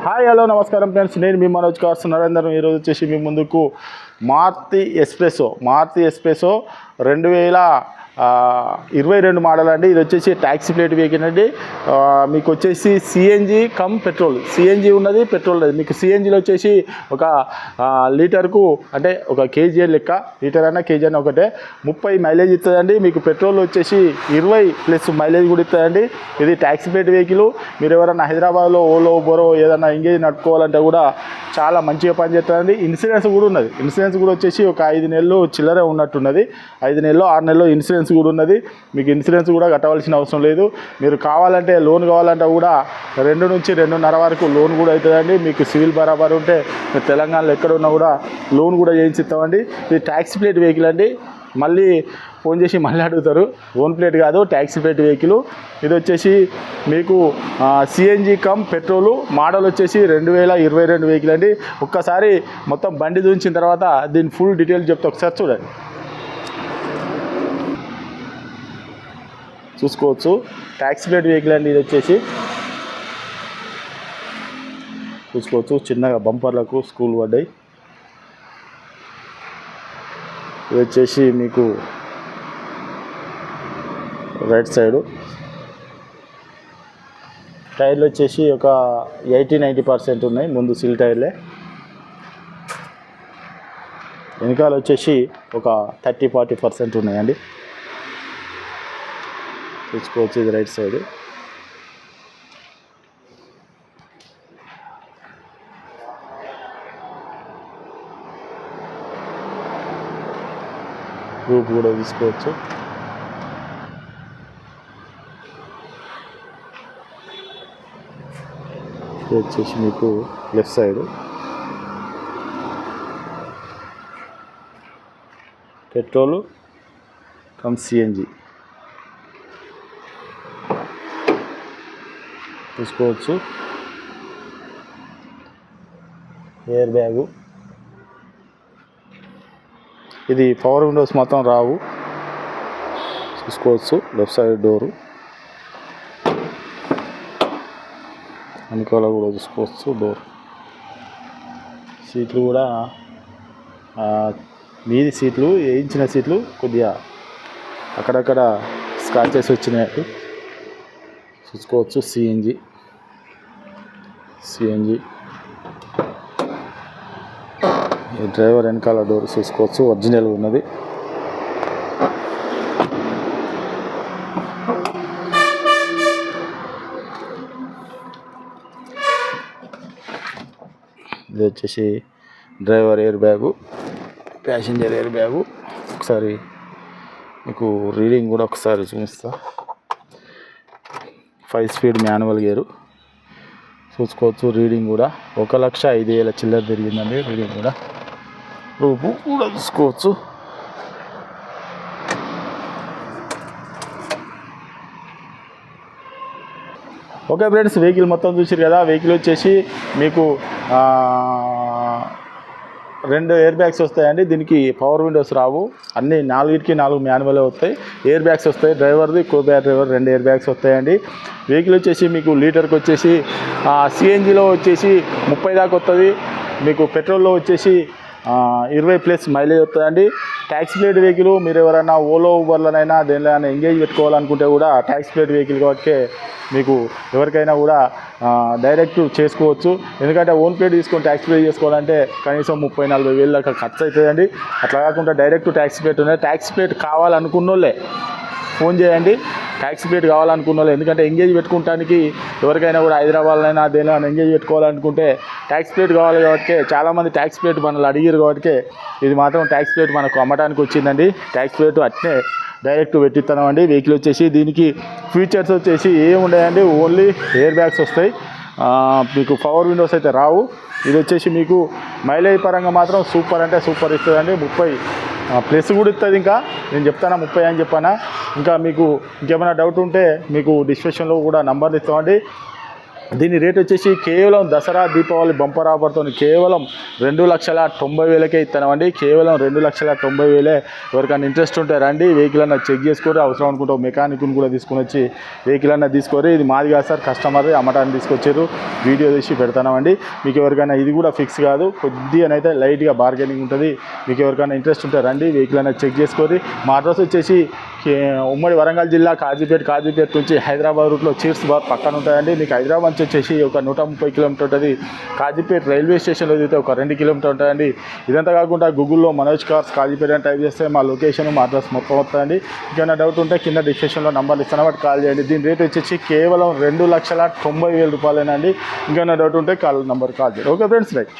Hi hello నమస్కారం friends, నేను మీ Manoj cars Narender. ఈరోజు వచ్చేసి మీ ముందుకు మారుతి ఎస్ప్రెసో 2022 మోడల్ అండి. ఇది వచ్చేసి ట్యాక్సీ ప్లేట్ వెహికల్ అండి. మీకు వచ్చేసి సిఎన్జి కమ్ పెట్రోల్, సిఎన్జి ఉన్నది, పెట్రోల్ ఉన్నది. మీకు సిఎన్జిలో వచ్చేసి ఒక లీటర్కు అంటే ఒక కేజీ లెక్క, లీటర్ అయినా కేజీ అయినా ఒకటే 30 మైలేజ్ ఇస్తుందండి. మీకు పెట్రోల్ వచ్చేసి 20+ మైలేజ్ కూడా ఇస్తుందండి. ఇది ట్యాక్సీ ప్లేట్ వెహికల్. మీరు ఎవరైనా హైదరాబాద్లో ఓలో బోరో ఏదైనా ఎంగేజ్ నడుపుకోవాలంటే కూడా చాలా మంచిగా పనిచేస్తుందండి. ఇన్సూరెన్స్ కూడా ఉన్నది. ఇన్సూరెన్స్ కూడా వచ్చేసి ఒక 5 నెలలు చిల్లరే ఉన్నట్టున్నది. 5 నెలలు 6 నెలలు ఇన్సూరెన్స్ కూడా ఉన్నది. మీకు ఇన్సూరెన్స్ కూడా కట్టవలసిన అవసరం లేదు. మీరు కావాలంటే లోన్ కావాలంటే కూడా 2 నుంచి 2.5 వరకు లోన్ కూడా అవుతుందండి. మీకు సివిల్ బరాబర్ ఉంటే మీరు తెలంగాణలో ఎక్కడ ఉన్నా కూడా లోన్ కూడా చేయించిస్తామండి. ఇది ట్యాక్సీ ప్లేట్ వెహికల్ అండి. మళ్ళీ ఫోన్ చేసి మళ్ళీ అడుగుతారు, ఓన్ ప్లేట్ కాదు ట్యాక్సీ ప్లేట్ వెహికల్. ఇది వచ్చేసి మీకు సిఎన్జి కమ్ పెట్రోలు, మోడల్ వచ్చేసి 2022 వెహికల్ అండి. ఒక్కసారి మొత్తం బండి చూసిన తర్వాత దీని ఫుల్ డీటెయిల్స్ చెప్తే ఒకసారి చూడండి, చూసుకోవచ్చు. ట్యాక్సీ ప్లేట్ వెహికల్ అండి. ఇది వచ్చేసి చూసుకోవచ్చు, చిన్నగా బంపర్లకు స్కూల్ పడ్డాయి. ఇది వచ్చేసి మీకు రైట్ సైడు టైర్లు వచ్చేసి ఒక 80-90% ఉన్నాయి. ముందు సిల్ టైర్లే. వెనకాల వచ్చేసి ఒక 30-40% ఉన్నాయండి. చూసుకోవచ్చు, ఇది రైట్ సైడ్. రూప్ కూడా తీసుకోవచ్చు. ఇది వచ్చేసి మీకు left side petrol come CNG చూసుకోవచ్చు. ఎయిర్ బ్యాగు, ఇది పవర్ విండోస్ మొత్తం రావు. చూసుకోవచ్చు, లెఫ్ట్ సైడ్ డోరు. వెనకాల కూడా చూసుకోవచ్చు డోర్. సీట్లు కూడా మీది సీట్లు, వేయించిన సీట్లు కొద్దిగా అక్కడక్కడ స్క్రాచెస్ వచ్చినాయి. చూసుకోవచ్చు, సిఎన్జి డ్రైవర్ వెనకాల డోర్ చూసుకోవచ్చు, ఒరిజినల్ ఉన్నది. ఇది వచ్చేసి driver air bag, passenger air bag. ఒకసారి మీకు రీడింగ్ కూడా ఒకసారి చూపిస్తా. 5 స్పీడ్ మాన్యువల్ గేరు. చూసుకోవచ్చు, రీడింగ్ కూడా 1,05,000 చిల్లర తిరిగిందండి. రీడింగ్ కూడా రూపు కూడా చూసుకోవచ్చు. ఓకే ఫ్రెండ్స్, వెహికల్ మొత్తం చూసారు కదా. వెహికల్ వచ్చేసి మీకు 2 ఎయిర్ బ్యాగ్స్ వస్తాయండి. దీనికి పవర్ విండోస్ రావు. అన్ని 4కి 4 మాన్యువల్ వస్తాయి. ఎయిర్ బ్యాగ్స్ వస్తాయి. డ్రైవర్ది డ్రైవర్ 2 ఎయిర్ బ్యాగ్స్ వస్తాయండి. వెహికల్ వచ్చేసి మీకు లీటర్కి వచ్చేసి సిఎన్జిలో వచ్చేసి 30 దాకా వస్తుంది. మీకు పెట్రోల్లో వచ్చేసి 20+ మైలేజ్ వస్తుందండి. ట్యాక్సీ ప్లేట్ వెహికల్ మీరు ఎవరైనా ఓలో ఊబర్లోనైనా దేనిలోనైనా ఎంగేజ్ పెట్టుకోవాలనుకుంటే కూడా ట్యాక్సీ ప్లేట్ వెహికల్ కాబట్టి మీకు ఎవరికైనా కూడా డైరెక్ట్ చేసుకోవచ్చు. ఎందుకంటే ఓన్ ప్లేట్ తీసుకొని ట్యాక్సీ ప్లేట్ చేసుకోవాలంటే కనీసం 30-40 వేలు దాకా ఖర్చు అవుతుందండి. అట్లా కాకుండా డైరెక్ట్ ట్యాక్సీ ప్లేట్ ఉన్నాయి. ట్యాక్సీ ప్లేట్ కావాలనుకున్న వాళ్ళే ఫోన్ చేయండి. ట్యాక్సీ ప్లేట్ కావాలనుకున్న వాళ్ళు, ఎందుకంటే ఎంగేజ్ పెట్టుకోవడానికి ఎవరికైనా కూడా హైదరాబాద్లో దేనిలో ఎంగేజ్ పెట్టుకోవాలనుకుంటే ట్యాక్సీ ప్లేట్ కావాలి. కాబట్టి చాలామంది ట్యాక్సీ ప్లేట్ మనల్ని అడిగారు. కాబట్టి ఇది మాత్రం ట్యాక్సీ ప్లేట్ మనకు అమ్మటానికి వచ్చిందండి. ట్యాక్సీ ప్లేట్ అట్నే డైరెక్ట్ పెట్టిస్తామండి. వెహికల్ వచ్చేసి దీనికి ఫీచర్స్ వచ్చేసి ఏముంటాయండి, ఓన్లీ ఎయిర్ బ్యాగ్స్ వస్తాయి. మీకు పవర్ విండోస్ అయితే రావు. ఇది వచ్చేసి మీకు మైలేజ్ పరంగా మాత్రం సూపర్ అంటే సూపర్ ఇస్తుందండి. 30+ కూడా ఇస్తుంది. ఇంకా నేను చెప్తానా 30 అని చెప్పానా. ఇంకా మీకు ఇంకేమైనా డౌట్ ఉంటే మీకు డిస్క్రిప్షన్లో కూడా నంబర్లు ఇస్తామండి. దీని రేట్ వచ్చేసి కేవలం దసరా దీపావళి బంపర్ ఆఫర్తో కేవలం 2,90,000కే ఇస్తామండి. కేవలం 2,90,000. ఎవరికైనా ఇంట్రెస్ట్ ఉంటే రండి, వెహికల్ అన్న చెక్ చేసుకొని అవసరం అనుకుంటే మెకానిక్ని కూడా తీసుకుని వచ్చి వెహికల్ అన్న తీసుకోరు. ఇది మాది కాదు సార్, కస్టమర్ అమ్మటాన్ని తీసుకొచ్చారు, వీడియో తీసి పెడతామండి. మీకు ఎవరికైనా ఇది కూడా ఫిక్స్ కాదు, కొద్దిగానైతే లైట్గా బార్గెనింగ్ ఉంటుంది. మీకు ఎవరికైనా ఇంట్రెస్ట్ ఉంటే రండి, వెహికల్ అన్న చెక్ చేసుకొని. మా అడ్రస్ వచ్చేసి ఉమ్మడి వరంగల్ జిల్లా కాజీపేట నుంచి హైదరాబాద్ రూట్లో చీర్స్ బార్ పక్కన ఉంటాయండి. మీకు హైదరాబాద్ నుంచి వచ్చేసి ఒక 130 కిలోమీటర్ ఉంటుంది. కాజీపేట రైల్వే స్టేషన్లో దిగితే ఒక 2 కిలోమీటర్ ఉంటాయండి. ఇదంతా కాకుండా గూగుల్లో మనోజ్ కార్స్ కాజీపేట అని టైప్ చేస్తే మా లొకేషన్, మా అడ్రస్ మొత్తం వస్తుందండి. ఇంకేమైనా డౌట్ ఉంటే కింద డిస్క్రిప్షన్లో నంబర్లు ఇస్తాను, వాటి కాల్ చేయండి. దీని రేట్ వచ్చేసి కేవలం 2,90,000 రూపాయలేనండి. ఇంకేమైనా డౌట్ ఉంటే నంబర్ కాల్ చేయండి. Okay friends, right.